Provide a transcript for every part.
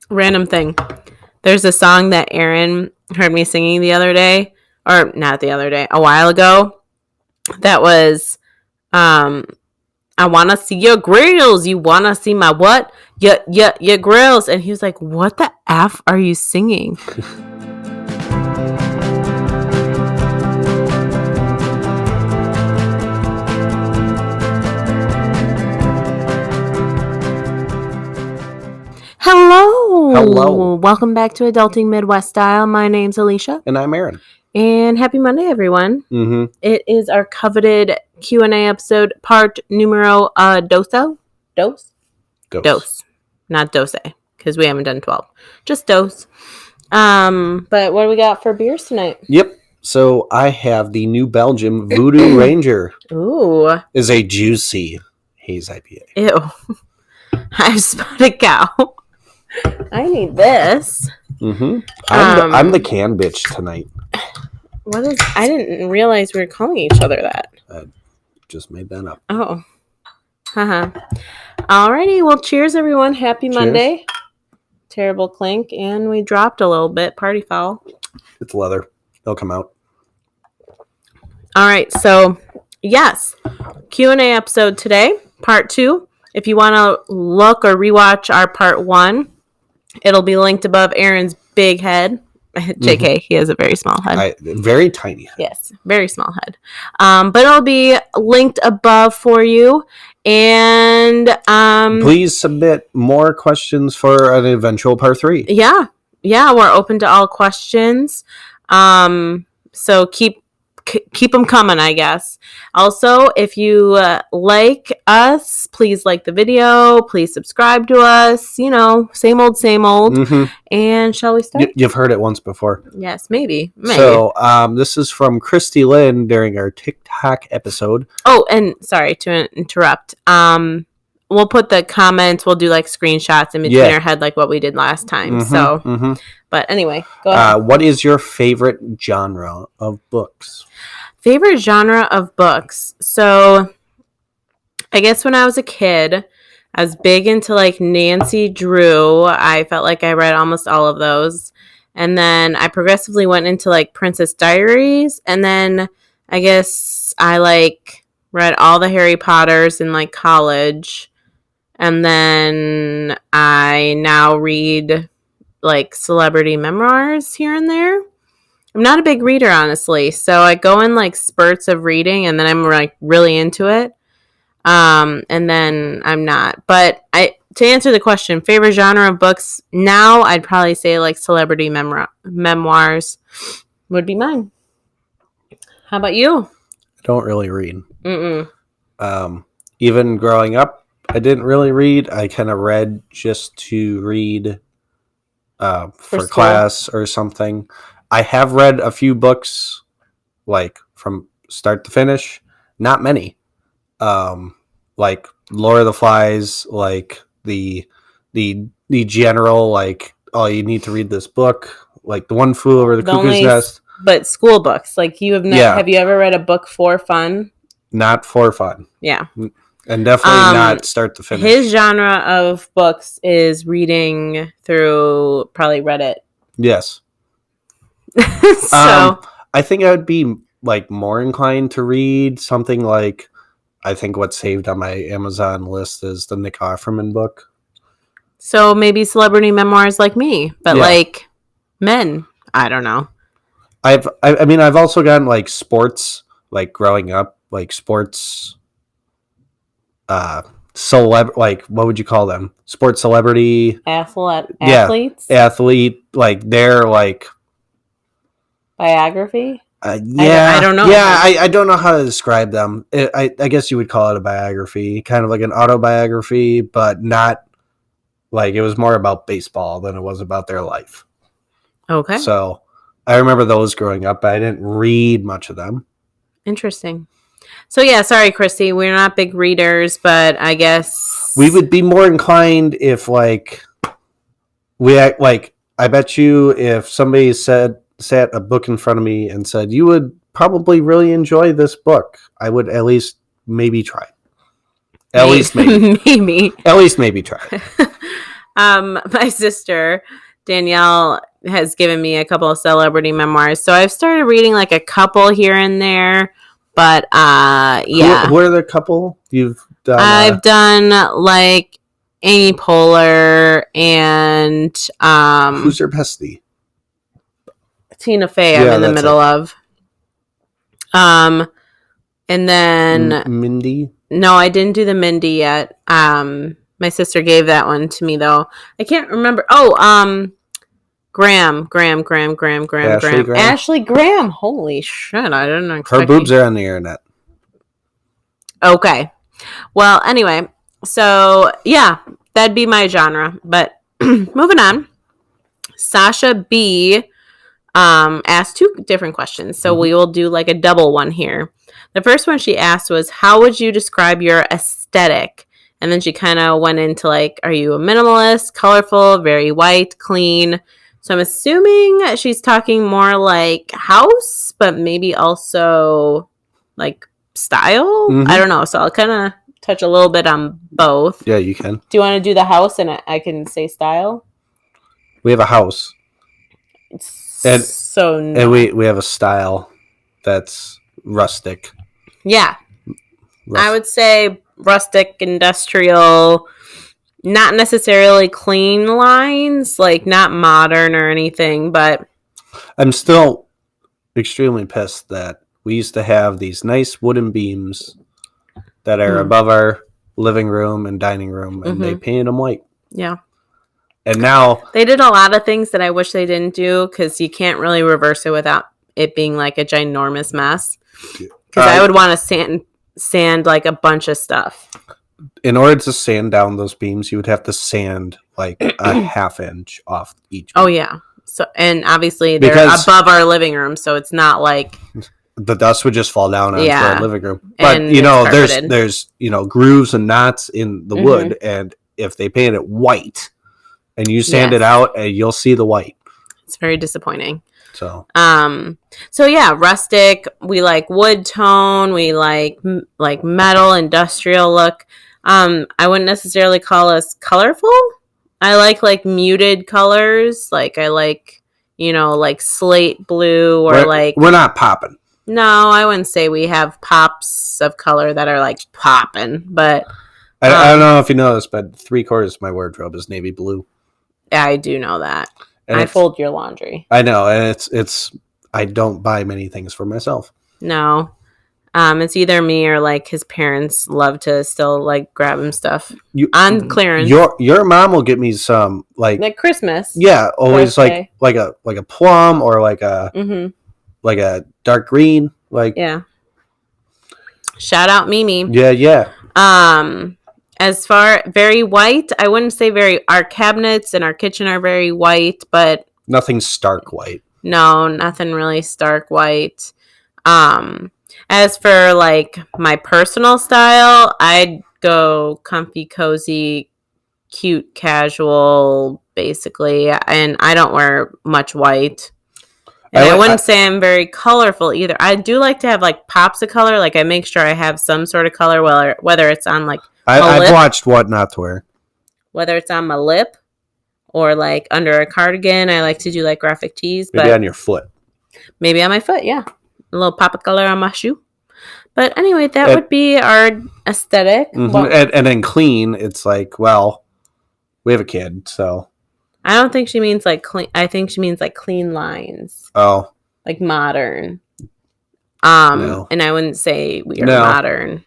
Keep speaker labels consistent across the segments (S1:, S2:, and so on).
S1: Random thing. There's a song that Aaron heard me singing the other day, or not the other day, a while ago. That was, I want to see your grills. You want to see my what? Your grills. And he was like, what the F are you singing? Hello. Welcome back to Adulting Midwest Style. My name's Alicia.
S2: And I'm Aaron.
S1: And happy Monday, everyone.
S2: Mm-hmm.
S1: It is our coveted Q&A episode, part numero doso. Dose? Dose. Not dose, because we haven't done 12. Just dose. But what do we got for beers tonight?
S2: Yep. So I have the New Belgium Voodoo Ranger.
S1: Ooh.
S2: Is a juicy haze IPA.
S1: Ew. I've spotted cow. I need this.
S2: Mm-hmm. I'm the can bitch tonight.
S1: What is? I didn't realize we were calling each other that.
S2: I just made that up.
S1: Oh. Haha. Alrighty. Well, cheers, everyone. Happy Monday. Terrible clink. And we dropped a little bit. Party foul.
S2: It's leather. They'll come out.
S1: All right. So, yes. Q&A episode today. Part 2. If you want to look or rewatch our part 1, it'll be linked above Aaron's big head. JK, he has a very small head.
S2: Very tiny head.
S1: Yes, very small head. But it'll be linked above for you. And
S2: please submit more questions for an eventual part 3.
S1: Yeah, we're open to all questions. So keep them coming, I guess. Also, if you like us, please like the video. Please subscribe to us. You know, same old. Mm-hmm. And shall we start?
S2: You've heard it once before.
S1: Yes, maybe.
S2: So this is from Christy Lynn during our TikTok episode.
S1: Oh, and sorry to interrupt. We'll put the comments. We'll do like screenshots in between our head, like what we did last time.
S2: Mm-hmm,
S1: But anyway, go ahead.
S2: What is your favorite genre of books?
S1: Favorite genre of books. So I guess when I was a kid, I was big into like Nancy Drew. I felt like I read almost all of those. And then I progressively went into like Princess Diaries. And then I guess I like read all the Harry Potters in like college. And then I now read like celebrity memoirs here and there. I'm not a big reader, honestly. So I go in like spurts of reading and then I'm like really into it. And then I'm not. But to answer the question, favorite genre of books now, I'd probably say like celebrity memoirs would be mine. How about you?
S2: I don't really read.
S1: Mm-mm.
S2: Even growing up, I didn't really read. I kind of read just to read for class or something. I have read a few books, like from start to finish. Not many. Like Lord of the Flies, like the general, like, oh, you need to read this book, like The One Flew Over the Cuckoo's Nest.
S1: But school books, like you have have you ever read a book for fun?
S2: Not for fun.
S1: Yeah.
S2: And definitely not start to finish.
S1: His genre of books is reading through probably Reddit.
S2: Yes.
S1: So
S2: I think I would be like more inclined to read something like, I think what's saved on my Amazon list is the Nick Offerman book.
S1: So maybe celebrity memoirs like me, but like men. I don't know.
S2: I've also gotten like sports, like growing up, like sports like what would you call them? Sports celebrity
S1: athletes?
S2: Athlete, like they're like
S1: biography?
S2: I don't know.
S1: Yeah,
S2: I don't know how to describe them. I guess you would call it a biography, kind of like an autobiography, but not like it was more about baseball than it was about their life.
S1: Okay.
S2: So I remember those growing up, but I didn't read much of them.
S1: Interesting. So yeah, sorry, Christy, we're not big readers, but I guess
S2: we would be more inclined if like I bet you if somebody sat a book in front of me and said, you would probably really enjoy this book, I would at least maybe try. At least maybe.
S1: Maybe.
S2: At least maybe try.
S1: My sister Danielle has given me a couple of celebrity memoirs, so I've started reading like a couple here and there. But yeah,
S2: Who are the couple you've done?
S1: I've done like Amy Poehler and
S2: who's your bestie?
S1: Tina Fey. I'm in the middle of. And then
S2: Mindy.
S1: No, I didn't do the Mindy yet. My sister gave that one to me though. I can't remember. Oh, Graham. Ashley Graham. Holy shit! I didn't expect
S2: her boobs are on the internet.
S1: Okay. Well, anyway, so yeah, that'd be my genre. But moving on, Sasha B. Asked two different questions, so we will do like a double one here. The first one she asked was, how would you describe your aesthetic? And then she kind of went into like, are you a minimalist, colorful, very white, clean? So I'm assuming she's talking more like house, but maybe also like style. I don't know. So I'll kind of touch a little bit on both.
S2: Yeah, you can.
S1: Do you want to do the house and I can say style?
S2: We have a house. And we have a style that's rustic.
S1: Yeah. I would say rustic, industrial, not necessarily clean lines, like not modern or anything, but
S2: I'm still extremely pissed that we used to have these nice wooden beams that are above our living room and dining room, and they painted them white.
S1: Yeah.
S2: And now
S1: they did a lot of things that I wish they didn't do, because you can't really reverse it without it being like a ginormous mess. Because I would want to sand like a bunch of stuff.
S2: In order to sand down those beams, you would have to sand like a half inch off each beam.
S1: Oh yeah. So, and obviously they're above our living room, so it's not like
S2: the dust would just fall down onto our living room. But there's grooves and knots in the wood, and if they paint it white and you sand it out, you'll see the white.
S1: It's very disappointing.
S2: So
S1: yeah, rustic. We like wood tone. We like metal, industrial look. I wouldn't necessarily call us colorful. I like muted colors. Like I like, like slate blue or
S2: we're not popping.
S1: No, I wouldn't say we have pops of color that are like popping, but
S2: I don't know if you know this, but 3/4 of my wardrobe is navy blue.
S1: I do know that. And I fold your laundry.
S2: I know, and it's I don't buy many things for myself.
S1: No. It's either me or like his parents love to still like grab him stuff on clearance.
S2: Your mom will get me some like
S1: Christmas.
S2: Yeah, always like a plum or like a dark green,
S1: yeah. Shout out Mimi.
S2: Yeah.
S1: As far very white, I wouldn't say very. Our cabinets and our kitchen are very white, but
S2: nothing stark white.
S1: No, nothing really stark white. As for like my personal style, I'd go comfy, cozy, cute, casual, basically, and I don't wear much white. And I wouldn't say I'm very colorful either. I do like to have like pops of color. Like I make sure I have some sort of color, whether it's on like
S2: I've watched what not to wear.
S1: Whether it's on my lip or like under a cardigan. I like to do like graphic tees.
S2: Maybe on your foot.
S1: Maybe on my foot, yeah. A little pop of color on my shoe. But anyway, that would be our aesthetic.
S2: Well, and then clean, it's like, well, we have a kid, so.
S1: I don't think she means like clean. I think she means like clean lines.
S2: Oh.
S1: Like modern. No. And I wouldn't say we are modern.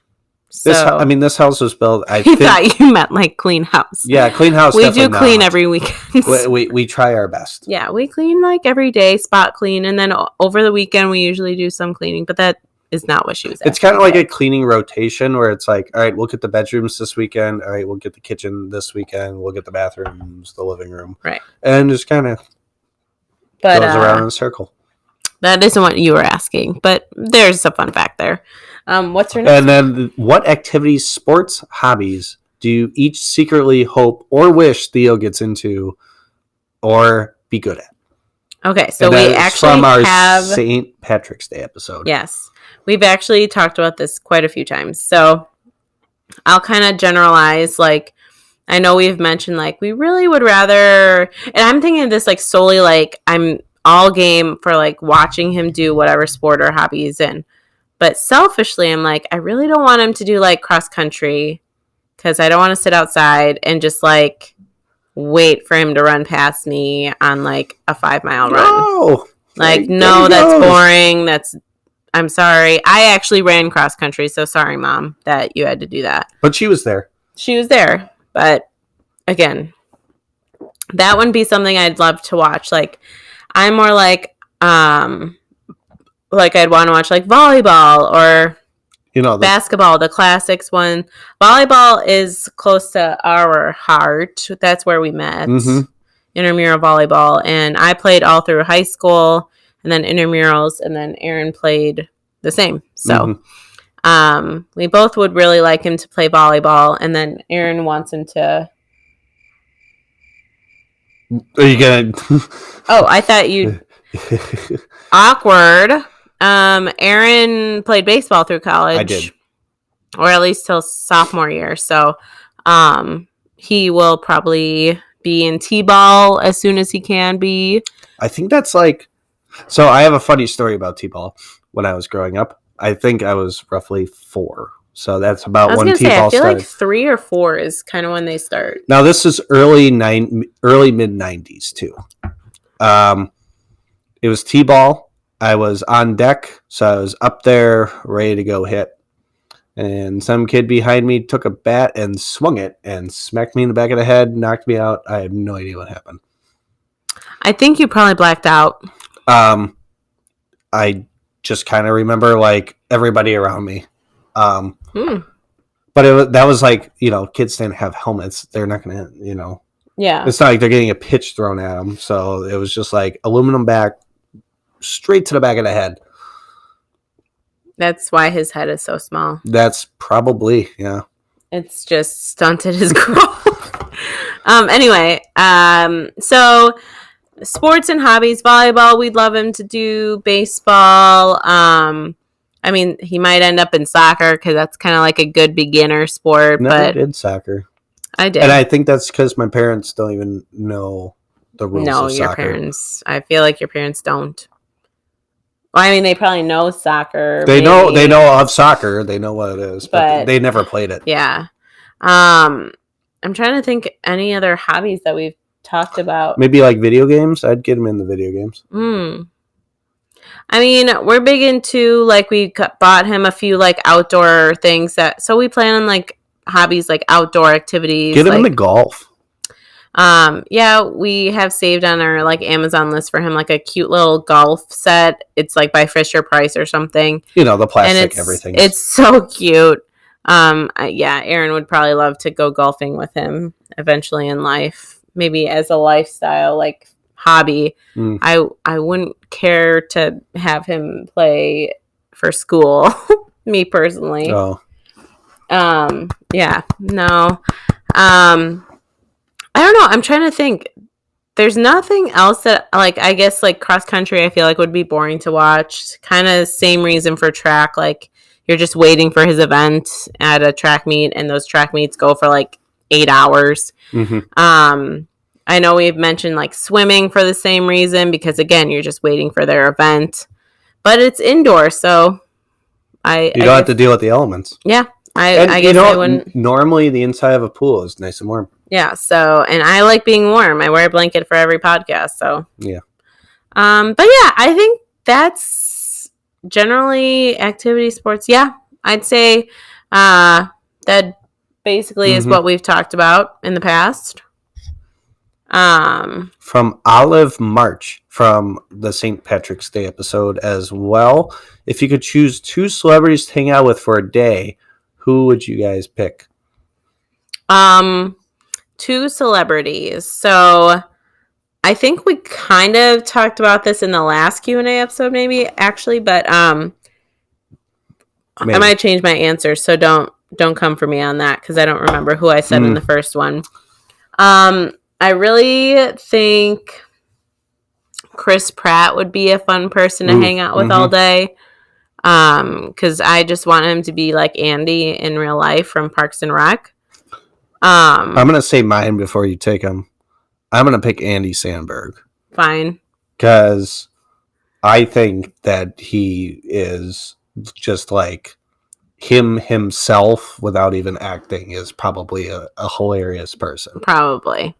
S1: So,
S2: this house was built. I
S1: thought you meant like clean house.
S2: Yeah, clean house.
S1: We do clean every weekend.
S2: We try our best.
S1: Yeah, we clean like every day, spot clean, and then over the weekend we usually do some cleaning. But that is not what she was.
S2: It's kind of like a cleaning rotation where it's like, all right, we'll get the bedrooms this weekend. All right, we'll get the kitchen this weekend. We'll get the bathrooms, the living room,
S1: right,
S2: and just kind of goes around in a circle.
S1: That isn't what you were asking, but there's a fun fact there. What's her name?
S2: And then, what activities, sports, hobbies do you each secretly hope or wish Theo gets into or be good at?
S1: Okay, so we actually
S2: from our St. Patrick's Day episode.
S1: Yes, we've actually talked about this quite a few times. So I'll kind of generalize. Like, I know we've mentioned like we really would rather, and I'm thinking of this like solely like I'm all game for like watching him do whatever sport or hobby he's in. But selfishly, I'm like, I really don't want him to do like cross country because I don't want to sit outside and just like wait for him to run past me on like a 5-mile run.
S2: No!
S1: Like, no, that's boring. I'm sorry. I actually ran cross country, so sorry, Mom, that you had to do that.
S2: But she was there.
S1: She was there. But again, that wouldn't be something I'd love to watch. Like, I'm more like I'd want to watch like volleyball or basketball, the classics one. Volleyball is close to our heart. That's where we met. Intramural volleyball. And I played all through high school and then intramurals, and then Aaron played the same. So we both would really like him to play volleyball, and then Aaron wants him to...
S2: Are you going to...
S1: Oh, I thought you'd... Awkward. Aaron played baseball through college.
S2: I did.
S1: Or at least till sophomore year. So he will probably be in T-ball as soon as he can be.
S2: I think that's like... So I have a funny story about T-ball when I was growing up. I think I was roughly 4. So that's about when T-ball started.
S1: I feel like 3 or 4 is kind of when they start.
S2: Now this is early mid-90s too. It was T-ball. I was on deck, so I was up there ready to go hit. And some kid behind me took a bat and swung it and smacked me in the back of the head, knocked me out. I have no idea what happened.
S1: I think you probably blacked out.
S2: I just kind of remember like everybody around me. But that was like, kids didn't have helmets. They're not going to,
S1: Yeah.
S2: It's not like they're getting a pitch thrown at them. So it was just like aluminum back straight to the back of the head.
S1: That's why his head is so small.
S2: That's probably, yeah.
S1: It's just stunted his growth. Anyway, so sports and hobbies, volleyball, we'd love him to do. Baseball. I mean, he might end up in soccer because that's kind of like a good beginner sport.
S2: Never did soccer.
S1: I did.
S2: And I think that's because my parents don't even know the rules of soccer. No,
S1: your parents. I feel like your parents don't. Well, I mean, they probably know soccer.
S2: They know of soccer. They know what it is, but they never played it.
S1: Yeah. I'm trying to think any other hobbies that we've talked about.
S2: Maybe like video games. I'd get him in the video games.
S1: I mean, we're big into like we bought him a few like outdoor things so we plan on like hobbies like outdoor activities.
S2: Get him into golf.
S1: Yeah, we have saved on our like Amazon list for him like a cute little golf set. It's like by Fisher Price or something.
S2: The plastic, everything.
S1: It's so cute. Yeah, Aaron would probably love to go golfing with him eventually in life, maybe as a lifestyle like hobby. I wouldn't care to have him play for school, me personally.
S2: Oh.
S1: Yeah, no. I don't know. I'm trying to think. There's nothing else that, like, I guess, like, cross country, I feel like would be boring to watch. Kind of same reason for track. Like, you're just waiting for his event at a track meet, and those track meets go for, like, 8 hours. I know we've mentioned, like, swimming for the same reason because, again, you're just waiting for their event. But it's indoor, so
S2: you don't have to deal with the elements.
S1: Yeah. I guess I wouldn't.
S2: Normally, the inside of a pool is nice and warm.
S1: Yeah, so, and I like being warm. I wear a blanket for every podcast, so.
S2: Yeah.
S1: But yeah, I think that's generally activity sports. Yeah, I'd say that basically is what we've talked about in the past.
S2: From Olive March from the St. Patrick's Day episode as well. If you could choose 2 celebrities to hang out with for a day, who would you guys pick?
S1: 2 celebrities. So I think we kind of talked about this in the last Q&A episode, maybe actually, but I might change my answer, so don't come for me on that because I don't remember who I said in the first one. I really think Chris Pratt would be a fun person to hang out with all day. Because I just want him to be like Andy in real life from Parks and Rec.
S2: I'm gonna say mine before you take them. I'm gonna pick Andy Samberg.
S1: Fine.
S2: Because I think that he is just like himself without even acting is probably a hilarious person.
S1: Probably.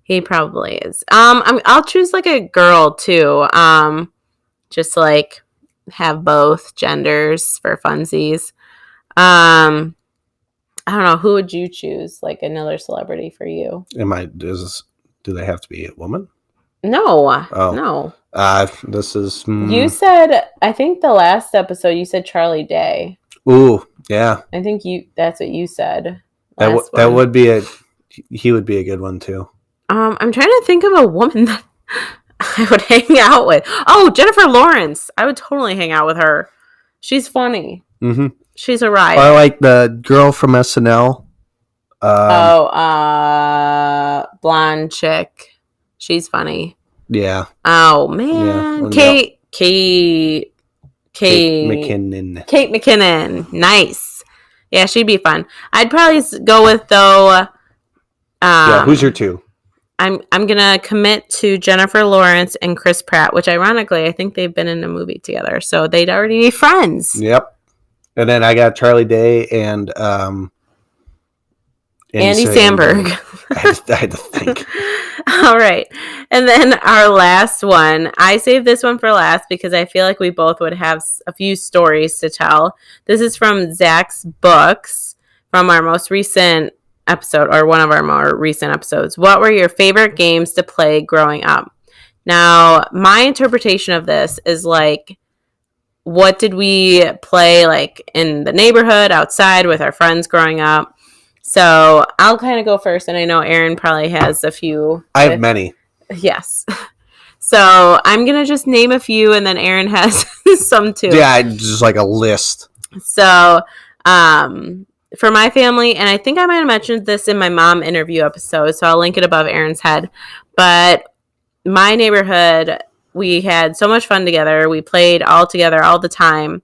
S1: He probably is. I'll choose like a girl too. Just to like have both genders for funsies. I don't know. Who would you choose? Like another celebrity for you?
S2: Do they have to be a woman?
S1: No.
S2: Oh.
S1: No.
S2: This is.
S1: You said, I think the last episode you said Charlie Day.
S2: Ooh, yeah.
S1: I think that's what you said.
S2: That would be he would be a good one too.
S1: I'm trying to think of a woman that I would hang out with. Oh, Jennifer Lawrence. I would totally hang out with her. She's funny.
S2: Mm-hmm.
S1: She's a ride.
S2: I like the girl from SNL.
S1: Blonde chick. She's funny.
S2: Yeah.
S1: Oh man,
S2: yeah.
S1: Kate
S2: McKinnon.
S1: Kate McKinnon. Nice. Yeah, she'd be fun. I'd probably go with though.
S2: Yeah, who's your two?
S1: I'm gonna commit to Jennifer Lawrence and Chris Pratt, which ironically I think they've been in a movie together, so they'd already be friends.
S2: Yep. And then I got Charlie Day and
S1: Andy Samberg.
S2: I had to think.
S1: All right. And then our last one. I saved this one for last because I feel like we both would have a few stories to tell. This is from Zach's books from our most recent episode, or one of our more recent episodes. What were your favorite games to play growing up? Now, my interpretation of this is like, what did we play like in the neighborhood, outside with our friends growing up? So I'll kind of go first, and I know Aaron probably has a few.
S2: I have many.
S1: Yes. So I'm going to just name a few, and then Aaron has some too.
S2: Yeah, just like a list.
S1: So for my family, and I think I might have mentioned this in my mom interview episode, so I'll link it above Aaron's head. But my neighborhood, we had so much fun together. We played all together all the time.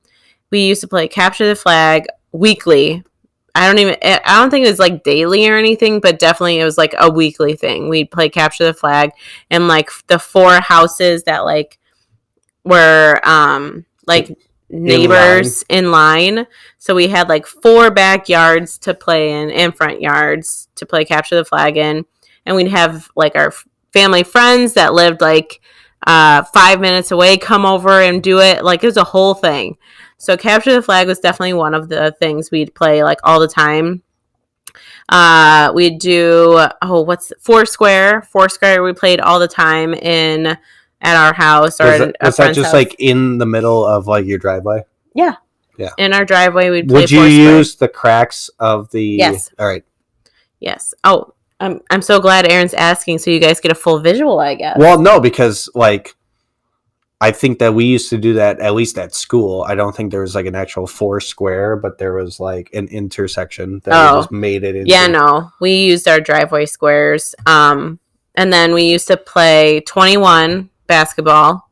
S1: We used to play Capture the Flag weekly. I don't think it was like daily or anything, but definitely it was like a weekly thing. We'd play Capture the Flag, and like the 4 houses that like were like neighbors in line. So we had like 4 backyards to play in and front yards to play Capture the Flag in. And we'd have like our family friends that lived like 5 minutes away come over and do it. Like it was a whole thing. So Capture the Flag was definitely one of the things we'd play like all the time. We'd do Foursquare. Foursquare we played all the time at our house, or
S2: was that just house. Like in the middle of like your driveway?
S1: Yeah.
S2: Yeah.
S1: In our driveway we'd play
S2: Would you
S1: Foursquare.
S2: use the cracks of the
S1: Yes.
S2: All right.
S1: Yes. Oh, I'm so glad Aaron's asking so you guys get a full visual, I guess.
S2: Well, no, because like I think that we used to do that at least at school. I don't think there was like an actual 4 square, but there was like an intersection that we just made it into.
S1: Yeah, no. We used our driveway squares. And then we used to play 21 basketball.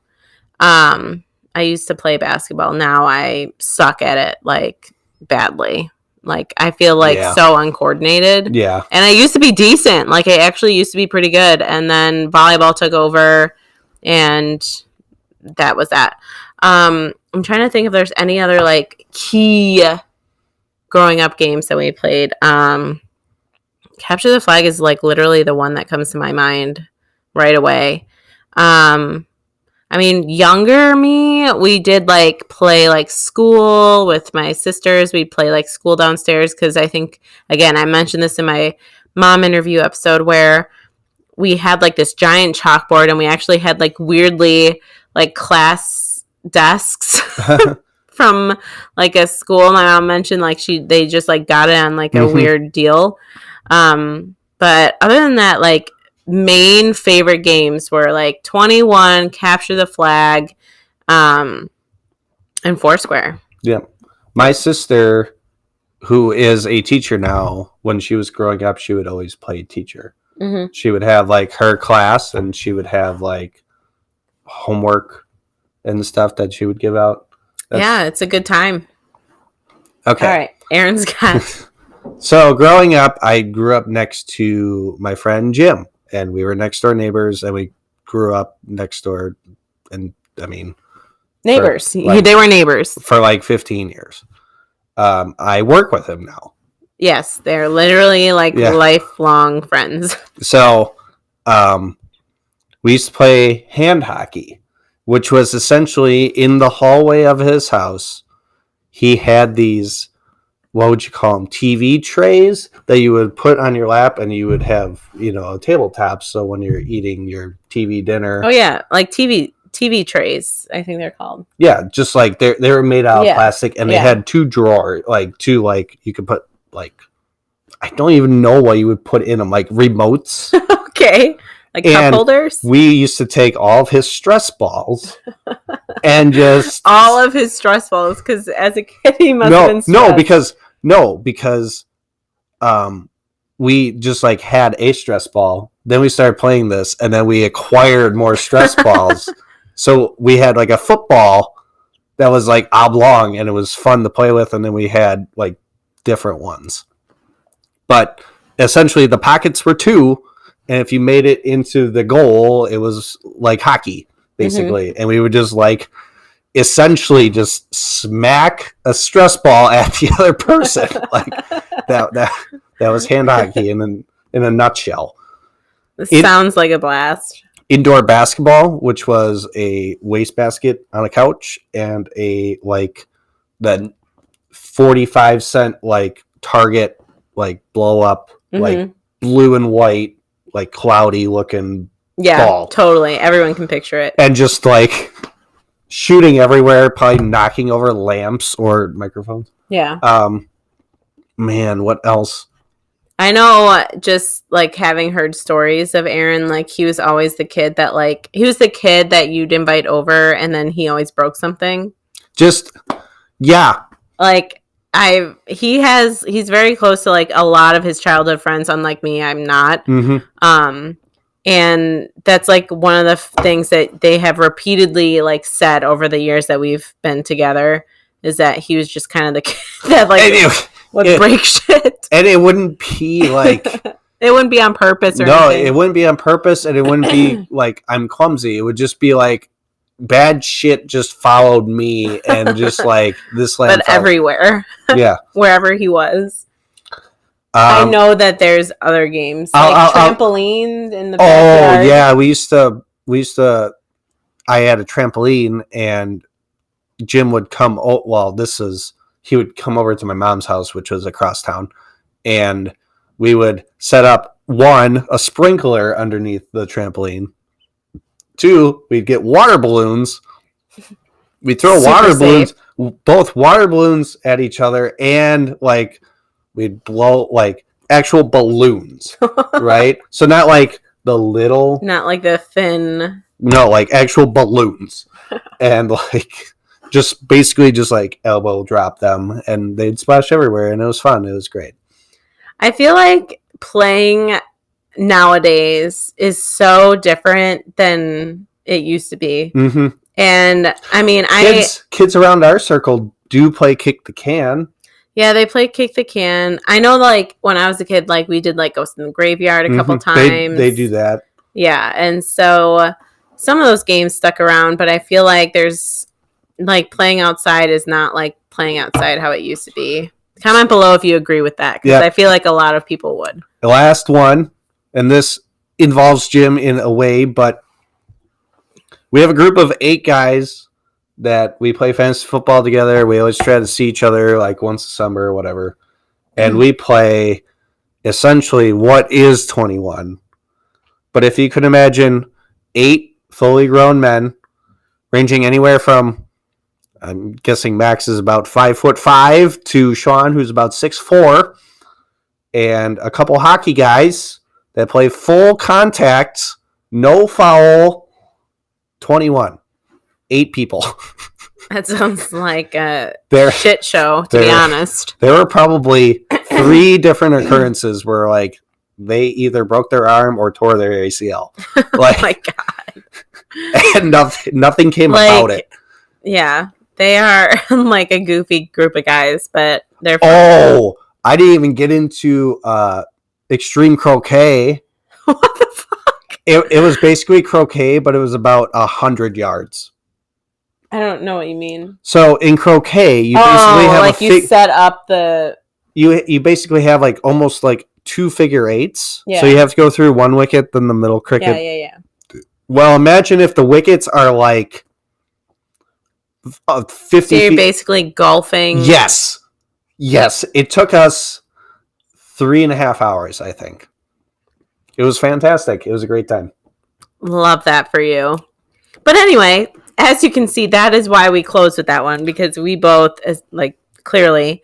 S1: I used to play basketball. Now I suck at it like badly. Like I feel like so uncoordinated.
S2: Yeah.
S1: And I used to be decent. Like I actually used to be pretty good. And then volleyball took over, and that was that. I'm trying to think if there's any other like key growing up games that we played. Capture the Flag is like literally the one that comes to my mind right away. I mean, younger me, we did like play like school with my sisters. We'd play like school downstairs because I think, again, I mentioned this in my mom interview episode where we had like this giant chalkboard, and we actually had like weirdly like class desks from like a school. My mom mentioned like they just like got it on like a weird deal. But other than that, like main favorite games were like 21, Capture the Flag, and Foursquare.
S2: Yeah. My sister, who is a teacher now, when she was growing up, she would always play teacher. Mm-hmm. She would have like her class, and she would have like homework and stuff that she would give out.
S1: Yeah, it's a good time.
S2: Okay.
S1: All right. Aaron's got
S2: So growing up, I grew up next to my friend Jim, and we were next door neighbors, and we grew up next door. And I mean,
S1: Neighbors. They were neighbors.
S2: For like 15 years. I work with him now.
S1: Yes, they're literally like lifelong friends.
S2: So we used to play hand hockey, which was essentially in the hallway of his house. He had these, what would you call them, TV trays that you would put on your lap, and you would have, a tabletop. So when you're eating your TV dinner.
S1: Oh, yeah, like TV trays, I think they're called.
S2: Yeah, just like they were made out of plastic, and they had two drawers, you could put, I don't even know what you would put in them, like remotes.
S1: Okay. Like cup holders? We
S2: used to take all of his stress balls and just...
S1: all of his stress balls, because as a kid he must have been stressed.
S2: Because we just like had a stress ball. Then we started playing this, and then we acquired more stress balls. So we had like a football that was like oblong, and it was fun to play with, and then we had like different ones. But essentially the pockets were two, and if you made it into the goal, it was like hockey, basically. Mm-hmm. And we would just like essentially just smack a stress ball at the other person. Like that was hand hockey in a nutshell.
S1: This sounds like a blast.
S2: Indoor basketball, which was a wastebasket on a couch and that 45-cent Target blow up blue and white cloudy looking ball.
S1: Totally. Everyone can picture it.
S2: And just shooting everywhere, probably knocking over lamps or microphones.
S1: Yeah.
S2: Man, what else?
S1: I know, just having heard stories of Aaron, he was always the kid that he was the kid that you'd invite over, and then he always broke something.
S2: Just yeah.
S1: He's very close to a lot of his childhood friends. Unlike me, I'm not.
S2: Mm-hmm.
S1: And that's one of the things that they have repeatedly said over the years that we've been together, is that he was just kind of the kid that would break shit.
S2: And it wouldn't be
S1: it wouldn't be on purpose or anything.
S2: No, it wouldn't be on purpose, and it wouldn't be I'm clumsy. It would just be bad shit just followed me, and just this land.
S1: But everywhere.
S2: Yeah.
S1: Wherever he was. I know that there's other games trampoline in the backyard.
S2: Oh yeah, we used to. I had a trampoline, and Jim would come. He would come over to my mom's house, which was across town, and we would set up a sprinkler underneath the trampoline. 2, we'd get water balloons. We'd throw both water balloons at each other, and we'd blow actual balloons, right? So not the little,
S1: not the thin.
S2: No, actual balloons, and just basically just elbow drop them, and they'd splash everywhere, and it was fun. It was great.
S1: I feel playing nowadays is so different than it used to be.
S2: Mm-hmm.
S1: And I mean,
S2: kids around our circle do play kick the can.
S1: Yeah, they play kick the can. I know, when I was a kid, we did Ghost in the Graveyard a couple times.
S2: They do that.
S1: Yeah, and so some of those games stuck around, but I feel there's playing outside is not playing outside how it used to be. Comment below if you agree with that, because I feel a lot of people would.
S2: The last one, and this involves Jim in a way, but we have a group of 8 guys that we play fantasy football together. We always try to see each other once a summer or whatever. And we play essentially what is 21. But if you could imagine 8 fully grown men ranging anywhere from, I'm guessing Max is about 5'5" to Sean, who's about 6'4", and a couple hockey guys that play full contact, no foul, 21. 8 people.
S1: That sounds like a shit show, to be honest.
S2: There were probably 3 different occurrences where they either broke their arm or tore their ACL.
S1: Oh my God.
S2: And nothing came about it.
S1: Yeah. They are a goofy group of guys, but they're fun.
S2: Oh, I didn't even get into extreme croquet.
S1: What the fuck?
S2: It was basically croquet, but it was about 100 yards.
S1: I don't know what you mean.
S2: So in croquet, you basically have
S1: like you set up the.
S2: You basically have like almost like 2 figure eights.
S1: Yeah.
S2: So you have to go through one wicket, then the middle cricket.
S1: Yeah.
S2: Well, imagine if the wickets are like 50
S1: So you're
S2: feet.
S1: basically golfing.
S2: Yes. It took us 3.5 hours, I think. It was fantastic. It was a great time.
S1: Love that for you. But anyway, as you can see, that is why we closed with that one, because we both, like, clearly,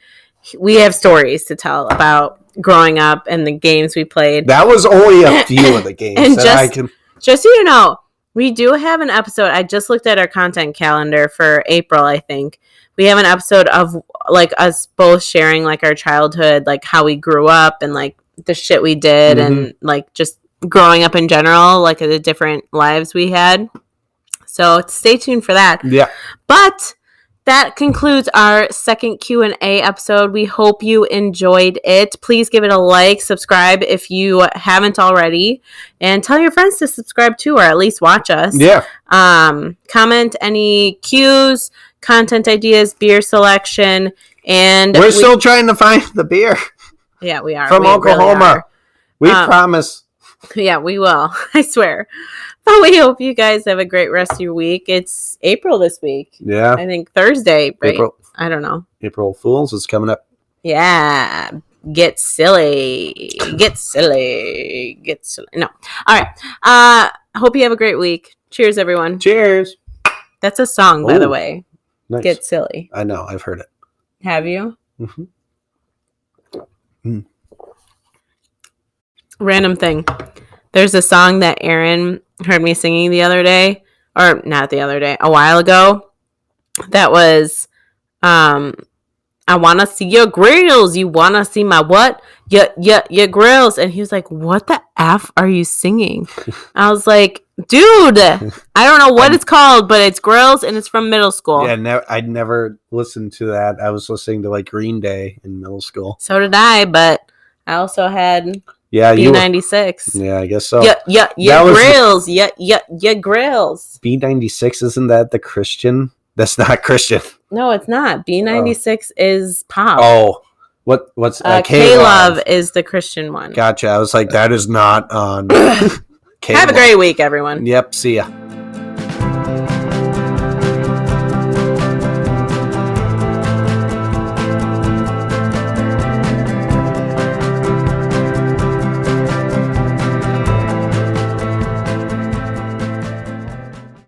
S1: we have stories to tell about growing up and the games we played.
S2: That was only a few of the games.
S1: And just so you know, we do have an episode. I just looked at our content calendar for April, I think. We have an episode of, like, us both sharing, like, our childhood, like, how we grew up and, like, the shit we did and, like, just growing up in general, like, the different lives we had. So stay tuned for that.
S2: Yeah.
S1: But that concludes our second Q&A episode. We hope you enjoyed it. Please give it a like, subscribe if you haven't already, and tell your friends to subscribe too, or at least watch us.
S2: Yeah.
S1: Comment any cues, content ideas, beer selection, and
S2: we're still trying to find the beer.
S1: Yeah, we are.
S2: From Oklahoma. Really we promise.
S1: Yeah, we will. I swear. But we hope you guys have a great rest of your week. It's April this week.
S2: Yeah.
S1: I think Thursday, right?
S2: April.
S1: I don't know.
S2: April Fools is coming up.
S1: Yeah. Get silly. Get silly. Get silly. No. All right. Hope you have a great week. Cheers, everyone.
S2: Cheers.
S1: That's a song, by the way.
S2: Nice.
S1: Get silly.
S2: I know. I've heard it.
S1: Have you?
S2: Mm-hmm.
S1: Random thing. There's a song that Aaron heard me singing the other day, or not the other day, a while ago. That was, I want to see your grills. You want to see my what? Your grills. And he was like, what the F are you singing? I was like, dude, I don't know what it's called, but it's grills and it's from middle school.
S2: Yeah, I'd never listened to that. I was listening to like Green Day in middle school.
S1: So did I, but I also had...
S2: Yeah,
S1: B96.
S2: Yeah, I guess so.
S1: Yeah, grills. Yeah, grills.
S2: B96, isn't that the Christian? That's not Christian.
S1: No, it's not. B96 is pop.
S2: Oh, what's
S1: K-Love is the Christian one.
S2: Gotcha. I was like, that is not on.
S1: Have a great week, everyone.
S2: Yep. See ya.